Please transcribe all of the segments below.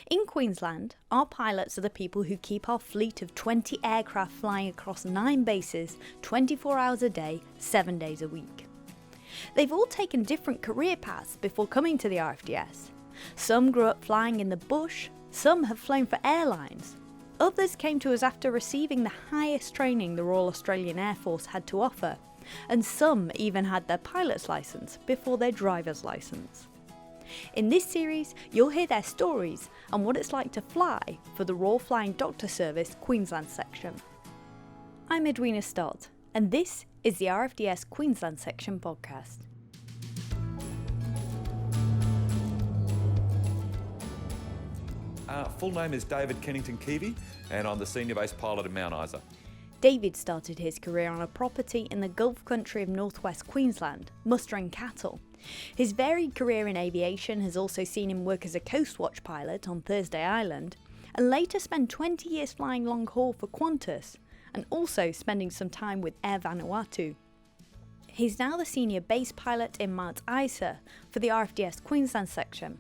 In Queensland, our pilots are the people who keep our fleet of 20 aircraft flying across 9 bases, 24 hours a day, 7 days a week. They've all taken different career paths before coming to the RFDS. Some grew up flying in the bush, some have flown for airlines. Others came to us after receiving the highest training the Royal Australian Air Force had to offer, and some even had their pilot's licence before their driver's licence. In this series, you'll hear their stories and what it's like to fly for the Royal Flying Doctor Service Queensland section. I'm Edwina Stott, and this is the RFDS Queensland section podcast. Full name is David Kennington Keavy, and I'm the senior base pilot in Mount Isa. David started his career on a property in the Gulf country of northwest Queensland, mustering cattle. His varied career in aviation has also seen him work as a Coast Watch pilot on Thursday Island, and later spend 20 years flying long haul for Qantas, and also spending some time with Air Vanuatu. He's now the senior base pilot in Mount Isa for the RFDS Queensland section.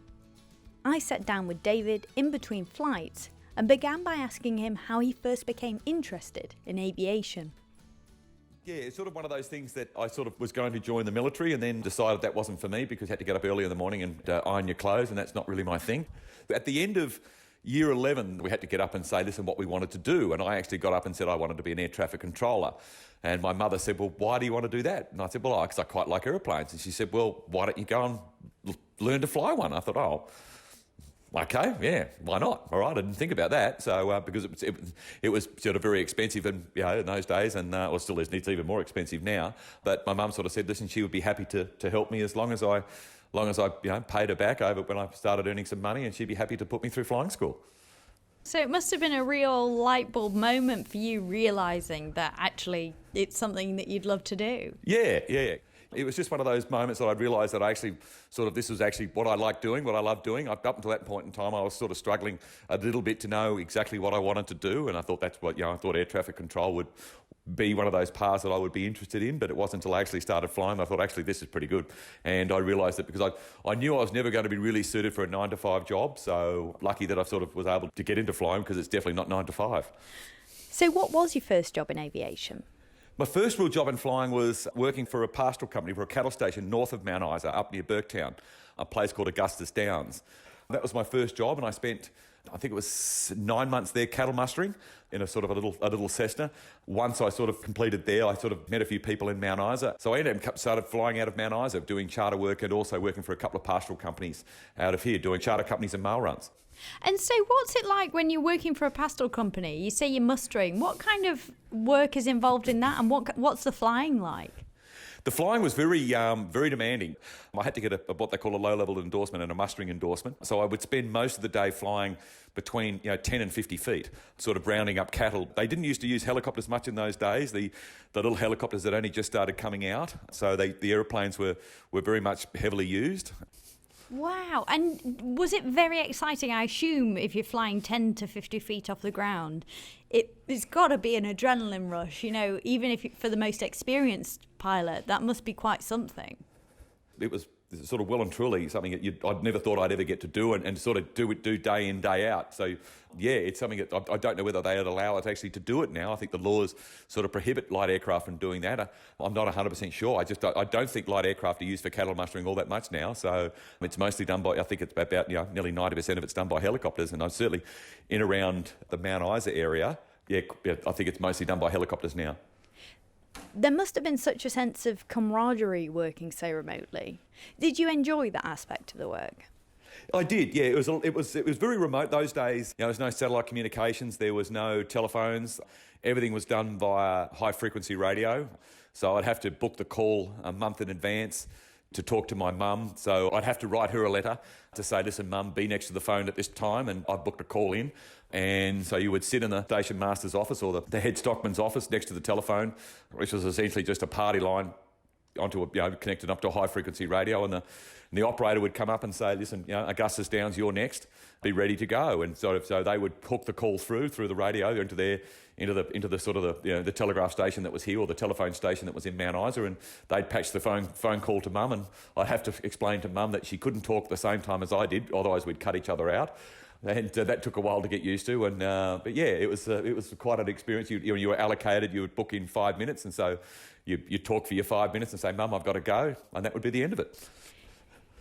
I sat down with David in between flights and began by asking him how he first became interested in aviation. Yeah, it's sort of one of those things that I sort of was going to join the military and then decided that wasn't for me because you had to get up early in the morning and iron your clothes, and that's not really my thing. At the end of year 11, we had to get up and say, listen, what we wanted to do. And I actually got up and said I wanted to be an air traffic controller. And my mother said, well, why do you want to do that? And I said, well, because I quite like airplanes. And she said, well, why don't you go and learn to fly one? I thought, oh, okay, yeah, why not? All right, I didn't think about that. So because it was sort of very expensive in those days, and well, still is. It's even more expensive now. But my mum sort of said, listen, she would be happy to help me as long as I paid her back over when I started earning some money, and she'd be happy to put me through flying school. So it must have been a real light bulb moment for you realising that actually it's something that you'd love to do. Yeah. It was just one of those moments that I realised that I actually this was actually what I like doing, what I love doing. Up until that point in time, I was sort of struggling a little bit to know exactly what I wanted to do, and I thought that's what, I thought air traffic control would be one of those paths that I would be interested in, but it wasn't until I actually started flying I thought, actually, this is pretty good. And I realised that because I knew I was never going to be really suited for a 9-to-5 job, so lucky that I sort of was able to get into flying because it's definitely not 9 to 5. So what was your first job in aviation? My first real job in flying was working for a pastoral company for a cattle station north of Mount Isa, up near Burketown, a place called Augustus Downs. That was my first job, and I spent, I think it was 9 months there cattle mustering in a sort of a little Cessna. Once I sort of completed there, I sort of met a few people in Mount Isa. So I ended up started flying out of Mount Isa, doing charter work and also working for a couple of pastoral companies out of here, doing charter companies and mail runs. And so what's it like when you're working for a pastoral company? You say you're mustering. What kind of work is involved in that, and what's the flying like? The flying was very demanding. I had to get what they call a low-level endorsement and a mustering endorsement. So I would spend most of the day flying between 10 and 50 feet, sort of rounding up cattle. They didn't used to use helicopters much in those days, the little helicopters that only just started coming out. So the aeroplanes were very much heavily used. Wow. And was it very exciting? I assume if you're flying 10 to 50 feet off the ground, it's got to be an adrenaline rush, even if for the most experienced pilot, that must be quite something. It was sort of well and truly something that I'd never thought I'd ever get to do and sort of do day in, day out. So, yeah, it's something that I don't know whether they'd allow us actually to do it now. I think the laws sort of prohibit light aircraft from doing that. I'm not 100% sure. I don't think light aircraft are used for cattle mustering all that much now. So it's mostly done by, I think it's about nearly 90% of it's done by helicopters. And I'm certainly in around the Mount Isa area, I think it's mostly done by helicopters now. There must have been such a sense of camaraderie working so remotely. Did you enjoy that aspect of the work? I did, yeah. It was very remote those days. There was no satellite communications. There was no telephones. Everything was done via high-frequency radio. So I'd have to book the call a month in advance to talk to my mum. So I'd have to write her a letter to say, listen, Mum, be next to the phone at this time, and I'd booked a call in. And so you would sit in the station master's office or the head stockman's office next to the telephone, which was essentially just a party line onto connected up to a high-frequency radio, and the operator would come up and say, listen, Augustus Downs, you're next, be ready to go. And so they would hook the call through the radio into the sort of the telegraph station that was here, or the telephone station that was in Mount Isa, and they'd patch the phone call to Mum, and I'd have to explain to Mum that she couldn't talk at the same time as I did, otherwise we'd cut each other out. And that took a while to get used to. And but yeah, it was quite an experience. You were allocated, you would book in 5 minutes, and so you talk for your 5 minutes and say, "Mum, I've got to go," and that would be the end of it.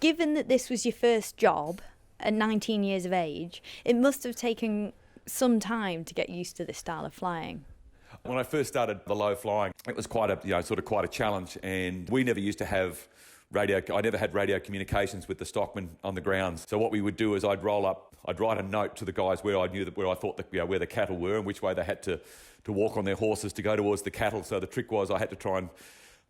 Given that this was your first job at 19 years of age, it must have taken some time to get used to this style of flying. When I first started the low flying, it was quite a challenge, and we never used to have radio. I never had radio communications with the stockman on the ground. So what we would do is I'd write a note to the guys where I thought where the cattle were and which way they had to walk on their horses to go towards the cattle. So the trick was I had to try and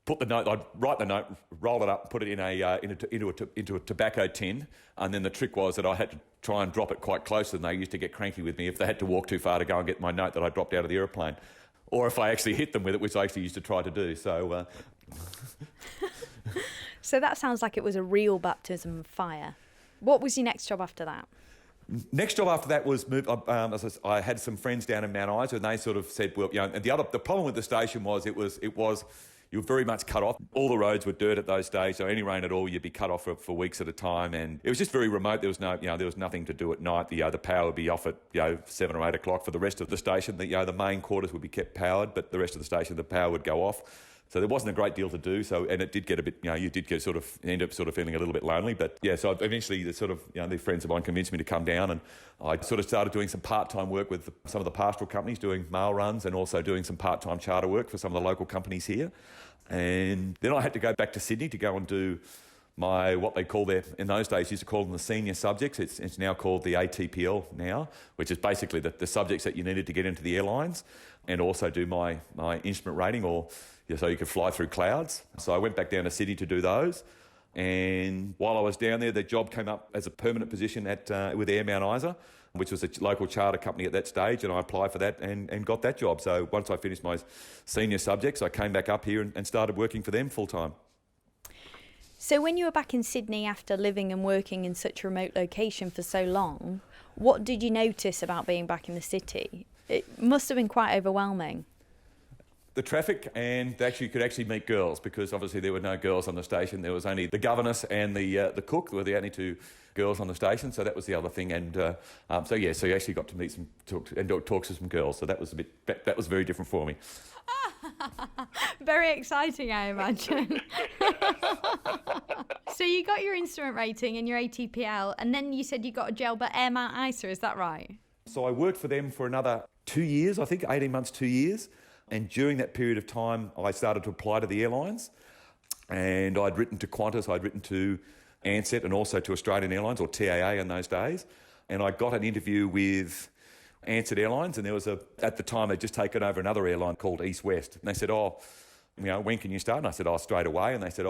put the note. I'd write the note, roll it up, put it into a tobacco tin, and then the trick was that I had to try and drop it quite close, and they used to get cranky with me if they had to walk too far to go and get my note that I dropped out of the aeroplane, or if I actually hit them with it, which I actually used to try to do. So. So that sounds like it was a real baptism of fire. What was your next job after that? Next job after that was I had some friends down in Mount Isa, and they sort of said, well, and the problem with the station was it was you were very much cut off. All the roads were dirt at those days, so any rain at all, you'd be cut off for weeks at a time, and it was just very remote. There was there was nothing to do at night. The power would be off at 7 or 8 o'clock for the rest of the station. The main quarters would be kept powered, but the rest of the station, the power would go off. So there wasn't a great deal to do. So, and it did get a bit, you did get end up feeling a little bit lonely. But yeah, so eventually these friends of mine convinced me to come down, and I started doing some part-time work with some of the pastoral companies, doing mail runs and also doing some part-time charter work for some of the local companies here. And then I had to go back to Sydney to go and do what they call in those days, used to call them the senior subjects. It's now called the ATPL now, which is basically the subjects that you needed to get into the airlines, and also do my instrument rating, so you could fly through clouds. So I went back down to Sydney to do those. And while I was down there, the job came up as a permanent position with Air Mount Isa, which was a local charter company at that stage, and I applied for that and got that job. So once I finished my senior subjects, I came back up here and started working for them full-time. So when you were back in Sydney after living and working in such a remote location for so long, what did you notice about being back in the city? It must have been quite overwhelming. The traffic, and you could actually meet girls, because obviously there were no girls on the station. There was only the governess and the cook were the only two girls on the station, so that was the other thing. And so you actually got to meet talk to some girls. So that was very different for me. Very exciting, I imagine. So you got your instrument rating and your ATPL, and then you said you got a job at Air Mount Isa, is that right? So I worked for them for another 2 years, I think, 18 months, 2 years. And during that period of time, I started to apply to the airlines. And I'd written to Qantas, I'd written to Ansett, and also to Australian Airlines, or TAA in those days. And I got an interview with Ansett Airlines, and there was at the time, they'd just taken over another airline called East West. And they said, when can you start? And I said, straight away. And they said,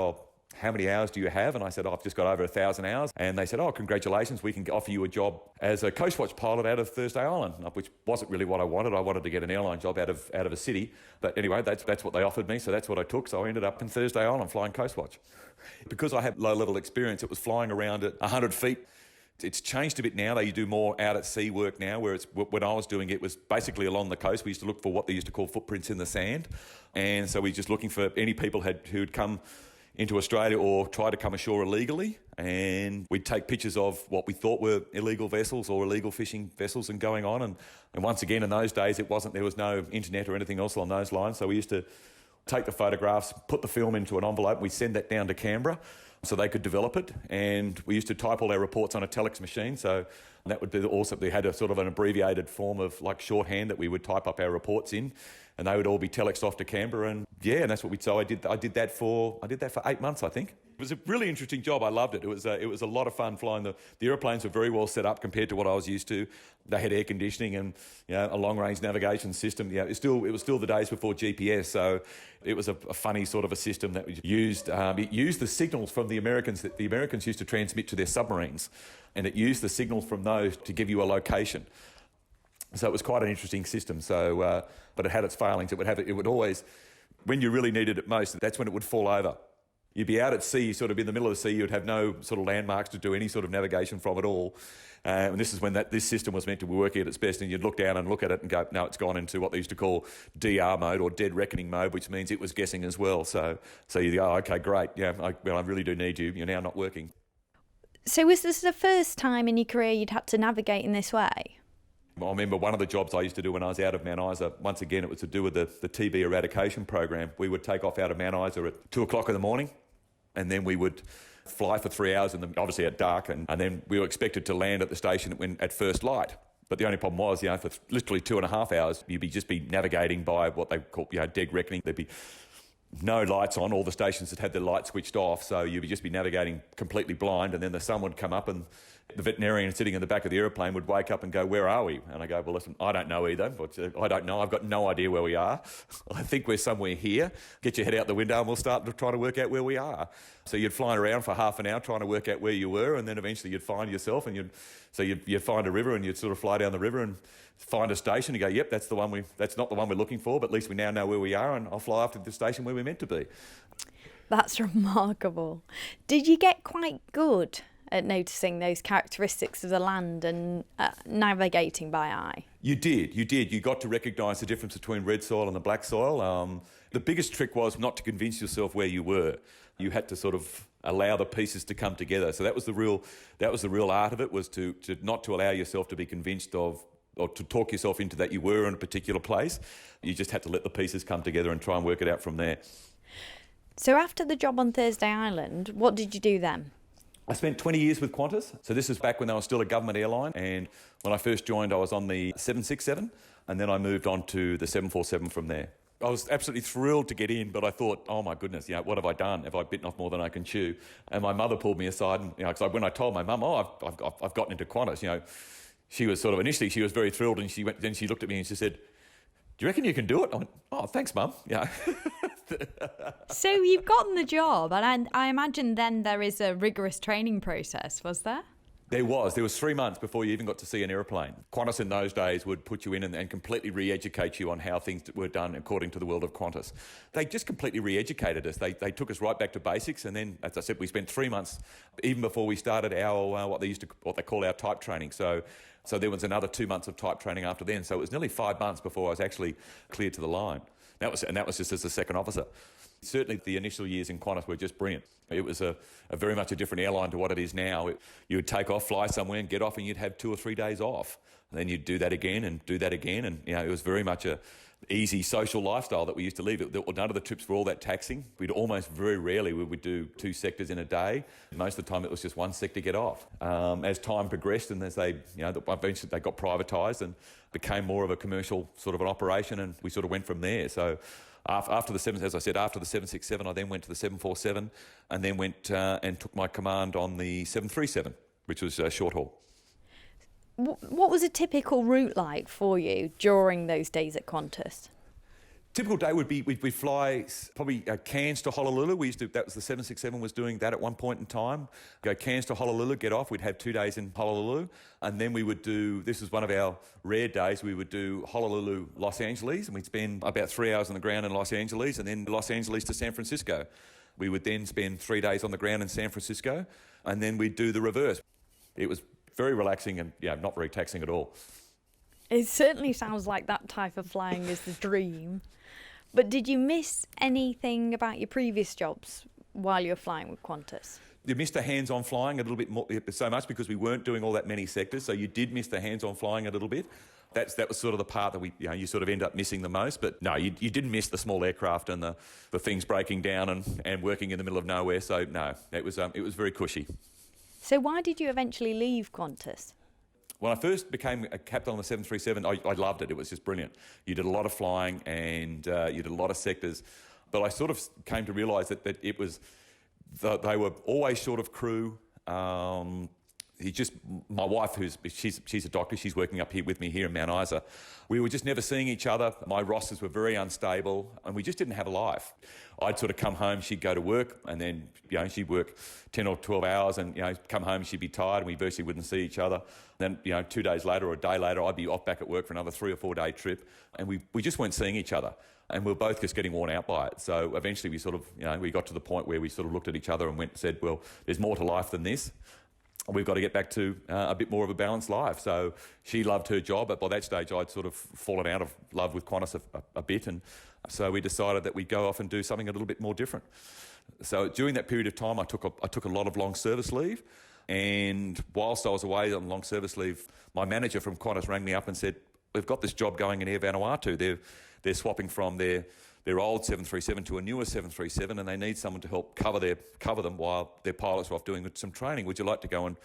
how many hours do you have? And I said, I've just got over 1,000 hours. And they said, congratulations, we can offer you a job as a coastwatch pilot out of Thursday Island, which wasn't really what I wanted. I wanted to get an airline job out of a city. But anyway, that's what they offered me, so that's what I took. So I ended up in Thursday Island flying coastwatch. Because I had low-level experience, it was flying around at 100 feet. It's changed a bit now. They do more out-at-sea work now, where when I was doing it was basically along the coast. We used to look for what they used to call footprints in the sand. And so we were just looking for any people who'd come into Australia or try to come ashore illegally, and we'd take pictures of what we thought were illegal vessels or illegal fishing vessels and going on. And once again, in those days, there was no internet or anything else along those lines, so we used to take the photographs, put the film into an envelope, and we'd send that down to Canberra so they could develop it. And we used to type all our reports on a telex machine, so that would be also, they had a sort of an abbreviated form of like shorthand that we would type up our reports in, and they would all be telexed off to Canberra. And and that's what I did that for 8 months, I think. It was a really interesting job. I loved it. It was a lot of fun flying. The aeroplanes were very well set up compared to what I was used to. They had air conditioning and a long range navigation system. It was still the days before GPS, so it was a funny sort of a system that was used. It used the signals from the Americans that the Americans used to transmit to their submarines, and it used the signals from those to give you a location. So it was quite an interesting system. So, but it had its failings. It would always, when you really needed it most, that's when it would fall over. You'd be out at sea, sort of in the middle of the sea. You'd have no sort of landmarks to do any sort of navigation from at all. And this is when this system was meant to be working at its best. And you'd look down and look at it and go, no, it's gone into what they used to call DR mode, or dead reckoning mode, which means it was guessing as well. So you go, okay, great. I really do need you. You're now not working. So was this the first time in your career you'd had to navigate in this way? I remember one of the jobs I used to do when I was out of Mount Isa, once again, it was to do with the TB eradication program. We would take off out of Mount Isa at 2 o'clock in the morning, and then we would fly for 3 hours, obviously at dark, and then we were expected to land at the station at first light. But the only problem was, for literally 2.5 hours, you'd just be navigating by what they call, dead reckoning. There'd be no lights on, all the stations that had their lights switched off, so you'd just be navigating completely blind, and then the sun would come up and the veterinarian sitting in the back of the aeroplane would wake up and go, "Where are we?" And I go, "Well, listen, I don't know either. I don't know. I've got no idea where we are. I think we're somewhere here. Get your head out the window and we'll start to try to work out where we are." So you'd fly around for half an hour trying to work out where you were, and then eventually you'd find yourself, and you'd find a river, and you'd sort of fly down the river and find a station and go, "Yep, that's not the one we're looking for, but at least we now know where we are, and I'll fly off to the station where we're meant to be." That's remarkable. Did you get quite good at noticing those characteristics of the land and navigating by eye? You did. You got to recognise the difference between red soil and the black soil. The biggest trick was not to convince yourself where you were. You had to sort of allow the pieces to come together. So that was the real art of it, was to not to allow yourself to be convinced of, or to talk yourself into that you were in a particular place. You just had to let the pieces come together and try and work it out from there. So after the job on Thursday Island, what did you do then? I spent 20 years with Qantas. So this is back when they were still a government airline. And when I first joined, I was on the 767, and then I moved on to the 747 from there. I was absolutely thrilled to get in, but I thought, oh my goodness, what have I done? Have I bitten off more than I can chew? And my mother pulled me aside, and because when I told my mum, I've gotten into Qantas, she was sort of initially she was very thrilled, and then she looked at me and she said, "Do you reckon you can do it?" I went, "Oh, thanks, Mum." Yeah. So you've gotten the job, and I imagine then there is a rigorous training process, was there? There was 3 months before you even got to see an aeroplane. Qantas in those days would put you in and completely re-educate you on how things were done according to the world of Qantas. They just completely re-educated us. They took us right back to basics, and then, as I said, we spent 3 months even before we started our what they call our type training. So there was another 2 months of type training after then. So it was nearly 5 months before I was actually cleared to the line. That was just as a second officer. Certainly the initial years in Qantas were just brilliant. It was a very much a different airline to what it is now. You would take off, fly somewhere and get off, and you'd have 2 or 3 days off. And then you'd do that again and do that again. And it was very much a easy social lifestyle that we used to live. None of the trips were all that taxing. Very rarely we would do 2 sectors in a day. Most of the time it was just 1 sector get off. As time progressed and as eventually they got privatised and became more of a commercial sort of an operation, and we sort of went from there. So after the 767, I then went to the 747, and then went and took my command on the 737, which was short haul. What was a typical route like for you during those days at Qantas? Typical day would be we'd fly probably Cairns to Honolulu. That was the 767 was doing that at one point in time. Go Cairns to Honolulu, get off. We'd have 2 days in Honolulu, and then we would do. This was one of our rare days. We would do Honolulu, Los Angeles, and we'd spend about 3 hours on the ground in Los Angeles, and then Los Angeles to San Francisco. We would then spend 3 days on the ground in San Francisco, and then we'd do the reverse. It was very relaxing and not very taxing at all. It certainly sounds like that type of flying is the dream. But did you miss anything about your previous jobs while you were flying with Qantas? You missed the hands-on flying a little bit more, so much because we weren't doing all that many sectors. So you did miss the hands-on flying a little bit. That was sort of the part that you sort of end up missing the most. But no, you didn't miss the small aircraft and the things breaking down and working in the middle of nowhere. So no, it was very cushy. So why did you eventually leave Qantas? When I first became a captain on the 737, I loved it. It was just brilliant. You did a lot of flying and you did a lot of sectors. But I sort of came to realise that it was they were always short of crew. My wife, she's a doctor, she's working up here with me here in Mount Isa. We were just never seeing each other. My rosters were very unstable, and we just didn't have a life. I'd sort of come home, she'd go to work, and then she'd work 10 or 12 hours, and come home, she'd be tired, and we virtually wouldn't see each other. Then 2 days later or a day later, I'd be off back at work for another 3 or 4 day trip, and we just weren't seeing each other. And we were both just getting worn out by it. So eventually we sort of, we got to the point where we sort of looked at each other and said, well, there's more to life than this. We've got to get back to a bit more of a balanced life. So she loved her job, but by that stage I'd sort of fallen out of love with Qantas a bit, and so we decided that we'd go off and do something a little bit more different. So during that period of time I took a lot of long service leave, And whilst I was away on long service leave, my manager from Qantas rang me up and said, we've got this job going in Air Vanuatu. They're swapping from their old 737 to a newer 737, and they need someone to help cover them while their pilots are off doing some training. Would you like to go and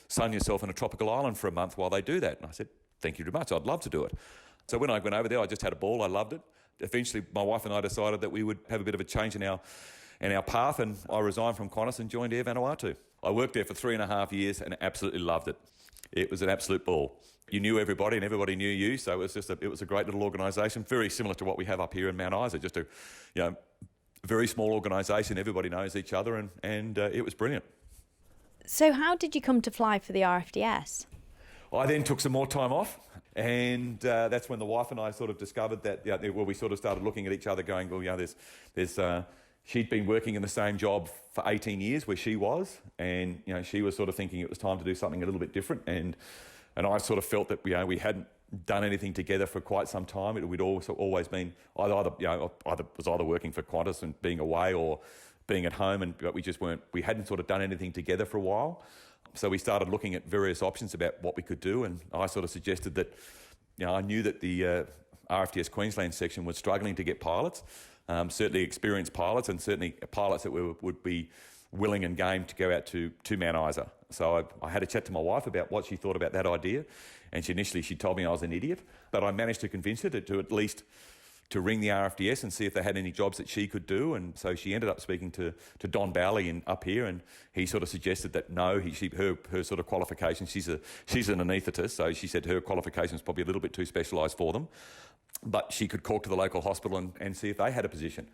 sun yourself in a tropical island for a month while they do that? And I said, thank you very much. I'd love to do it. So when I went over there, I just had a ball. I loved it. Eventually, my wife and I decided that we would have a bit of a change in our path, and I resigned from Qantas and joined Air Vanuatu. I worked there for 3.5 years and absolutely loved it. It was an absolute ball. You knew everybody and everybody knew you, so it was a great little organisation, very similar to what we have up here in Mount Isa, just a very small organisation. Everybody knows each other, and it was brilliant. So how did you come to fly for the RFDS? I then took some more time off, and that's when the wife and I sort of discovered that, we sort of started looking at each other going, well, she'd been working in the same job for 18 years where she was, and she was sort of thinking it was time to do something a little bit different, and I sort of felt that we hadn't done anything together for quite some time. We'd also always been either working for Qantas and being away or being at home, but we hadn't sort of done anything together for a while. So we started looking at various options about what we could do, and I sort of suggested that I knew that the RFDS Queensland section was struggling to get pilots. Certainly experienced pilots, and certainly pilots that would be willing and game to go out to Mount Isa. So I had a chat to my wife about what she thought about that idea, and she told me I was an idiot, but I managed to convince her to at least to ring the RFDS and see if they had any jobs that she could do. And so she ended up speaking to Don Bowley up here, and he sort of suggested that no, her sort of qualifications, she's an anaesthetist, so she said her qualifications probably a little bit too specialised for them, but she could talk to the local hospital and see if they had a position.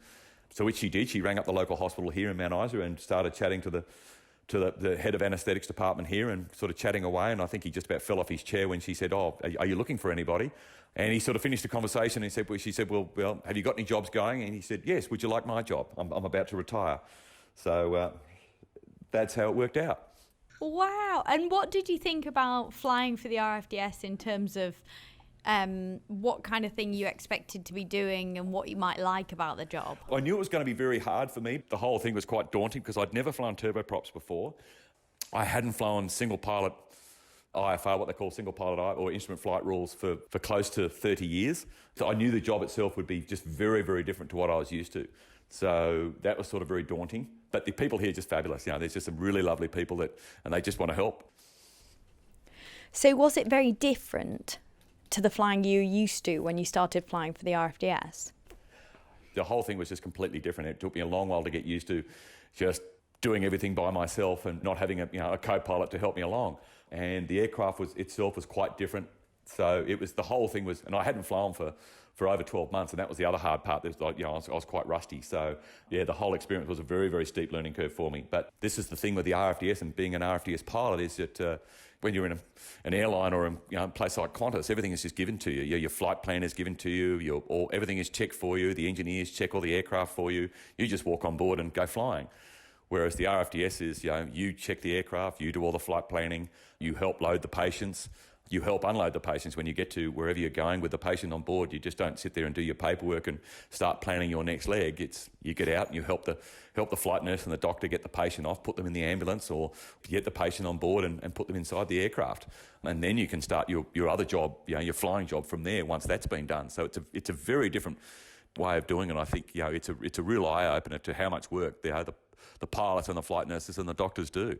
So which she did. She rang up the local hospital here in Mount Isa and started chatting to the head of anaesthetics department here and sort of chatting away, and I think he just about fell off his chair when she said, oh, are you looking for anybody? And he sort of finished the conversation and she said, well, have you got any jobs going? And he said, yes, would you like my job? I'm about to retire. So that's how it worked out. Wow. And what did you think about flying for the RFDS in terms of what kind of thing you expected to be doing and what you might like about the job? I knew it was going to be very hard for me. The whole thing was quite daunting because I'd never flown turboprops before. I hadn't flown single pilot IFR, what they call single pilot or instrument flight rules, for close to 30 years. So I knew the job itself would be just very, very different to what I was used to. So that was sort of very daunting. But the people here are just fabulous. There's just some really lovely people and they just want to help. So was it very different to the flying you used to when you started flying for the RFDS? The whole thing was just completely different. It took me a long while to get used to just doing everything by myself and not having a co-pilot to help me along. And the aircraft itself was quite different. So the whole thing was, and I hadn't flown for over 12 months, and that was the other hard part. I was quite rusty. So the whole experience was a very, very steep learning curve for me. But this is the thing with the RFDS and being an RFDS pilot is that when you're in an airline or a place like Qantas, everything is just given to you. Your flight plan is given to you. Everything is checked for you. The engineers check all the aircraft for you. You just walk on board and go flying. Whereas the RFDS is, you check the aircraft, you do all the flight planning, you help load the patients, you help unload the patients when you get to wherever you're going with the patient on board. You just don't sit there and do your paperwork and start planning your next leg. You get out and you help the flight nurse and the doctor get the patient off, put them in the ambulance, or get the patient on board and put them inside the aircraft. And then you can start your other job, your flying job from there once that's been done. So it's a very different way of doing it. I think it's a real eye-opener to how much work the pilots and the flight nurses and the doctors do.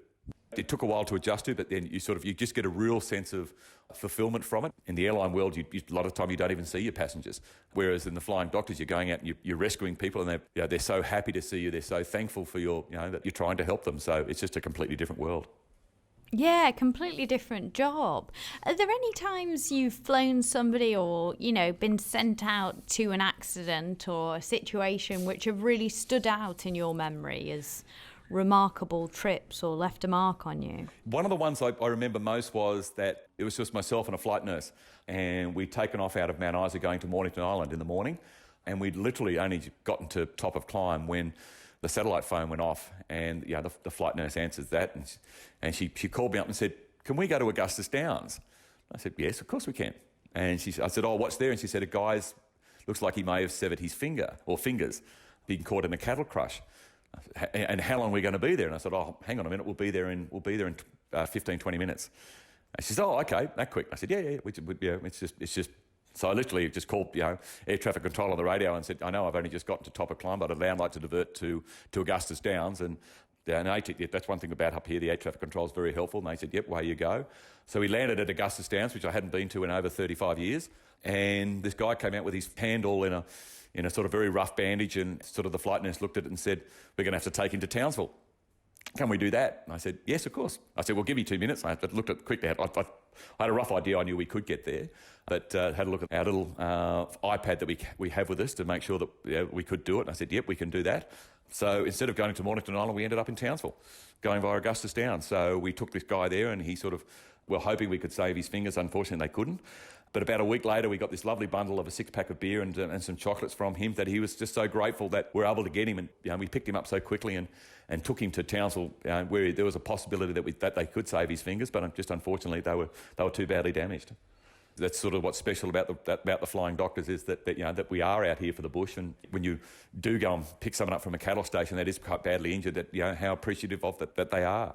It took a while to adjust to, but then you just get a real sense of fulfilment from it. In the airline world, a lot of the time you don't even see your passengers. Whereas in the flying doctors, you're going out and you're rescuing people, and they're so happy to see you. They're so thankful for that you're trying to help them. So it's just a completely different world. Yeah, completely different job. Are there any times you've flown somebody or, been sent out to an accident or a situation which have really stood out in your memory as remarkable trips or left a mark on you? One of the ones I remember most was that it was just myself and a flight nurse, and we'd taken off out of Mount Isa going to Mornington Island in the morning, and we'd literally only gotten to top of climb when the satellite phone went off, and the flight nurse answers that, and she called me up and said, "Can we go to Augustus Downs?" I said, "Yes, of course we can." And I said, "Oh, what's there?" And she said, "A guy's looks like he may have severed his finger or fingers, being caught in a cattle crush. And how long are we going to be there?" And I said, "Oh, hang on a minute, we'll be there in 15, 20 minutes. And she said, oh, okay, that quick. I said, yeah, it's just. So I literally just called, air traffic control on the radio and said, I know I've only just gotten to top of climb, but I'd now like to divert to Augustus Downs. And that's one thing about up here, the air traffic control is very helpful. And they said, yep, away you go. So we landed at Augustus Downs, which I hadn't been to in over 35 years. And this guy came out with his hand all in a sort of very rough bandage, and sort of the flight nurse looked at it and said, we're going to have to take him to Townsville. Can we do that? And I said, yes, of course. I said, well, give me 2 minutes. I looked at it quickly. I had a rough idea. I knew we could get there, but had a look at our little iPad that we have with us to make sure that we could do it. And I said, yep, we can do that. So instead of going to Mornington Island, we ended up in Townsville, going via Augustus Downs. So we took this guy there, and he we're hoping we could save his fingers. Unfortunately, they couldn't. But about a week later, we got this lovely bundle of a 6-pack of beer and some chocolates from him that he was just so grateful that we're able to get him. And we picked him up so quickly and took him to Townsville, where there was a possibility that they could save his fingers, but just unfortunately they were too badly damaged. That's sort of what's special about the flying doctors, is that we are out here for the bush, and when you do go and pick someone up from a cattle station that is quite badly injured, that how appreciative of that they are.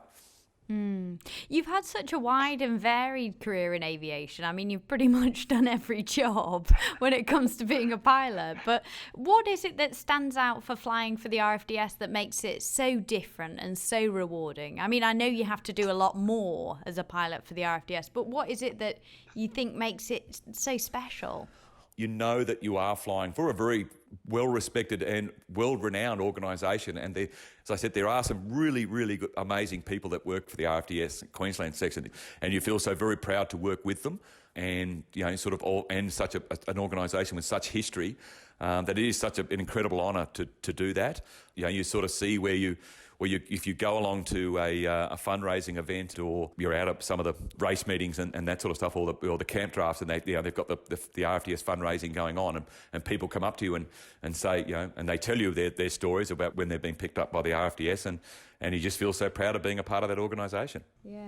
You've had such a wide and varied career in aviation. I mean, you've pretty much done every job when it comes to being a pilot. But what is it that stands out for flying for the RFDS that makes it so different and so rewarding? I mean, I know you have to do a lot more as a pilot for the RFDS, but what is it that you think makes it so special? You know that you are flying for a very well-respected and world-renowned organisation. And as I said, there are some really, really good, amazing people that work for the RFDS Queensland section, and you feel so very proud to work with them. And and such an organisation with such history, that it is such an incredible honour to do that. You sort of see where if you go along to a fundraising event, or you're out at some of the race meetings and that sort of stuff, or the camp drafts, and they've got the RFDS fundraising going on, and people come up to you and say, and they tell you their stories about when they've been picked up by the RFDS, and you just feel so proud of being a part of that organisation. Yeah.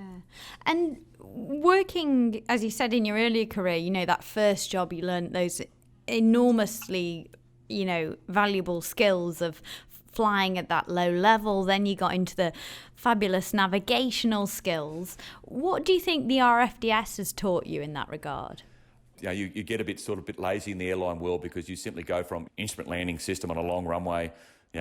And working, as you said, in your earlier career, that first job, you learned those enormously, valuable skills of flying at that low level. Then you got into the fabulous navigational skills. What do you think the RFDS has taught you in that regard? You get a bit lazy in the airline world, because you simply go from instrument landing system on a long runway,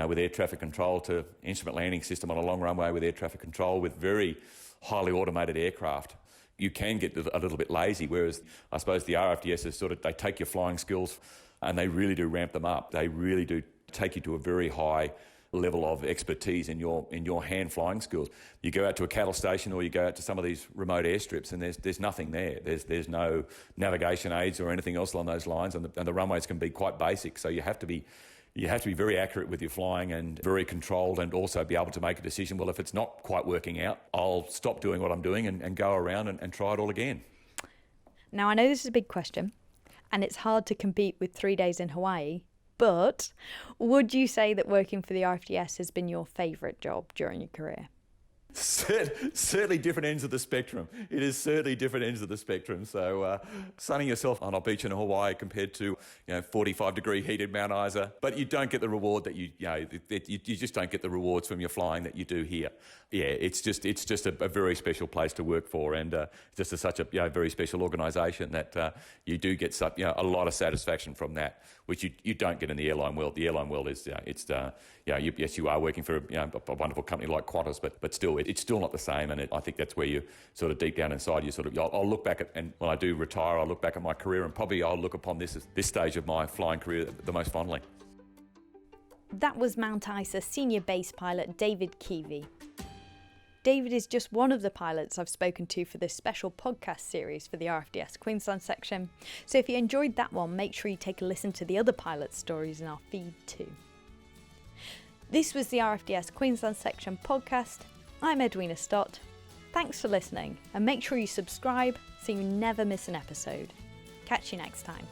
with air traffic control, to instrument landing system on a long runway with air traffic control with very highly automated aircraft. You can get a little bit lazy, whereas I suppose the RFDS is they take your flying skills and they really do ramp them up. They really do take you to a very high level of expertise in your hand flying skills. You go out to a cattle station, or you go out to some of these remote airstrips, and there's nothing there. There's no navigation aids or anything else along those lines, and the runways can be quite basic. So you have to be very accurate with your flying and very controlled, and also be able to make a decision. Well, if it's not quite working out, I'll stop doing what I'm doing and go around and try it all again. Now, I know this is a big question, and it's hard to compete with 3 days in Hawaii. But would you say that working for the RFDS has been your favourite job during your career? Certainly different ends of the spectrum. It is certainly different ends of the spectrum. So sunning yourself on a beach in Hawaii compared to 45-degree heat in Mount Isa, but you don't get the reward that you just don't get the rewards from your flying that you do here. Yeah, it's just a very special place to work for, and such a very special organisation that you do get a lot of satisfaction from that, which you don't get in the airline world. The airline world is yes, you are working for a wonderful company like Qantas, but still it's still not the same. And I think that's where you sort of deep down inside, I'll look back at, and when I do retire, I'll look back at my career, and probably I'll look upon this stage of my flying career the most fondly. That was Mount Isa senior base pilot David Keavy. David is just one of the pilots I've spoken to for this special podcast series for the RFDS Queensland section. So if you enjoyed that one, make sure you take a listen to the other pilot stories in our feed too. This was the RFDS Queensland section podcast. I'm Edwina Stott. Thanks for listening, and make sure you subscribe so you never miss an episode. Catch you next time.